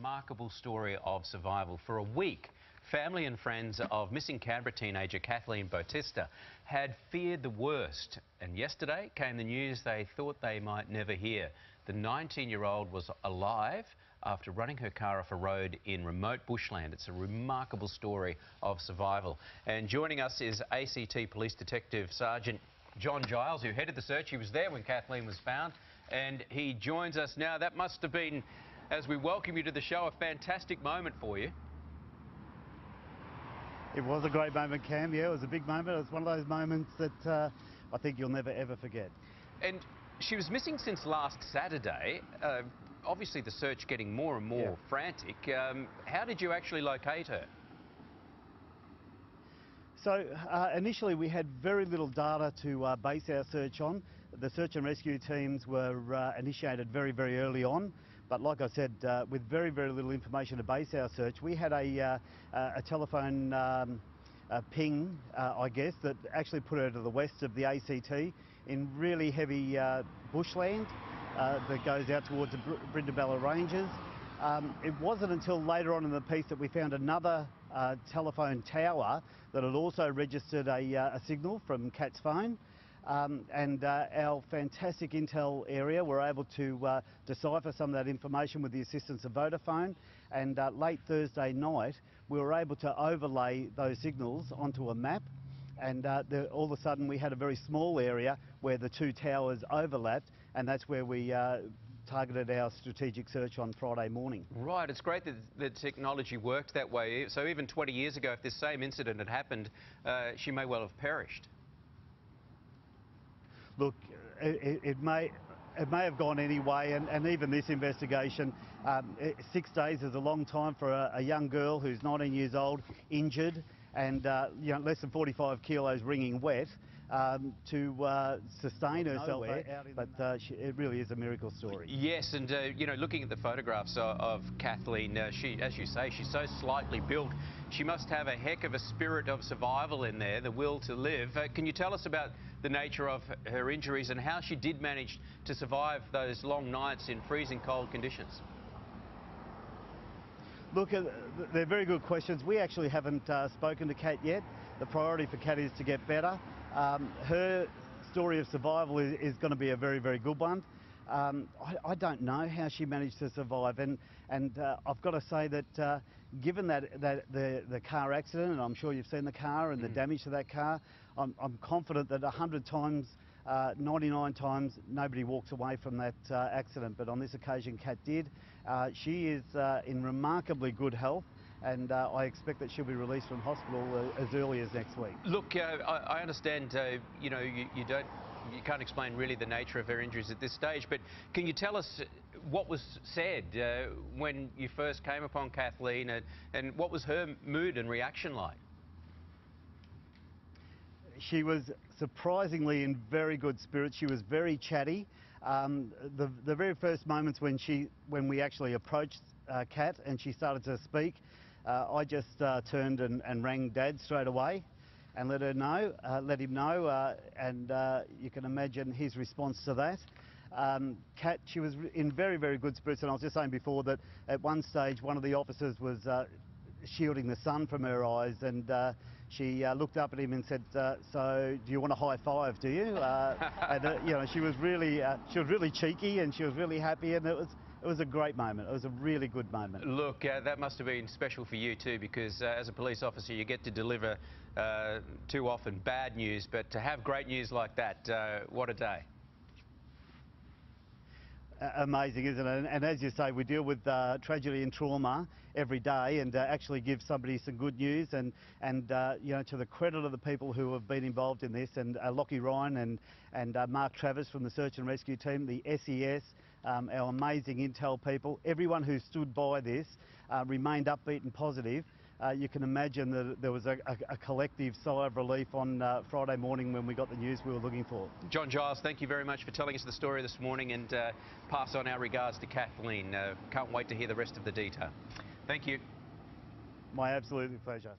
remarkable story of survival. For a week, family and friends of missing Canberra teenager Kathleen Bautista had feared the worst. And yesterday came the news they thought they might never hear. The 19-year-old was alive after running her car off a road in remote bushland. It's a remarkable story of survival. And joining us is ACT Police Detective Sergeant John Giles, who headed the search. He was there when Kathleen was found, and he joins us now. That must have been, as we welcome you to the show, a fantastic moment for you. It was a great moment, Cam. Yeah, it was a big moment. It was one of those moments that I think you'll never, ever forget. And she was missing since last Saturday. Obviously, the search getting more and more frantic. How did you actually locate her? So initially we had very little data to base our search on. The search and rescue teams were initiated very, very early on. But like I said, with very, very little information to base our search, we had a telephone ping, I guess, that actually put her to the west of the ACT in really heavy bushland that goes out towards the Brindabella Ranges. It wasn't until later on in the piece that we found another telephone tower that had also registered a signal from Kat's phone. And our fantastic intel area were able to decipher some of that information with the assistance of Vodafone, and late Thursday night we were able to overlay those signals onto a map, and all of a sudden we had a very small area where the two towers overlapped, and that's where we targeted our strategic search on Friday morning. Right, it's great that the technology worked that way. So even 20 years ago, if this same incident had happened, she may well have perished. Look, it may have gone anyway, and even this investigation, 6 days is a long time for a young girl who's 19 years old, injured, and you know, less than 45 kilos wringing wet, to sustain herself but it really is a miracle story. Yes, and you know, looking at the photographs of Kathleen, she, as you say, she's so slightly built. She must have a heck of a spirit of survival in there, the will to live. Can you tell us about the nature of her injuries and how she did manage to survive those long nights in freezing cold conditions? Look, they're very good questions. We actually haven't spoken to Kat yet. The priority for Kat is to get better. Her story of survival is going to be a very, very good one. I don't know how she managed to survive, and I've got to say that given that the car accident, and I'm sure you've seen the car and the damage to that car, I'm confident that 100 times, 99 times, nobody walks away from that accident. But on this occasion, Kat did. She is in remarkably good health, and I expect that she'll be released from hospital as early as next week. Look, I understand, you know, you can't explain really the nature of her injuries at this stage, but can you tell us what was said when you first came upon Kathleen, and what was her mood and reaction like? She was surprisingly in very good spirits. She was very chatty. The very first moments when we actually approached Kat and she started to speak, I just turned and rang Dad straight away and let him know, and you can imagine his response to that. Kat, she was in very, very good spirits, and I was just saying before that at one stage one of the officers was shielding the sun from her eyes, and she looked up at him and said, "So, do you want a high five? Do you?" And you know, she was really cheeky, and she was really happy, and it was a great moment. It was a really good moment. Look, that must have been special for you too, because as a police officer you get to deliver too often bad news, but to have great news like that, what a day. Amazing, isn't it? And as you say, we deal with tragedy and trauma every day, and actually give somebody some good news, and you know, to the credit of the people who have been involved in this, and Lockie Ryan and Mark Travis from the search and rescue team, the SES, our amazing intel people, everyone who stood by this remained upbeat and positive. You can imagine that there was a collective sigh of relief on Friday morning when we got the news we were looking for. John Giles, thank you very much for telling us the story this morning, and pass on our regards to Kathleen. Can't wait to hear the rest of the detail. Thank you. My absolute pleasure.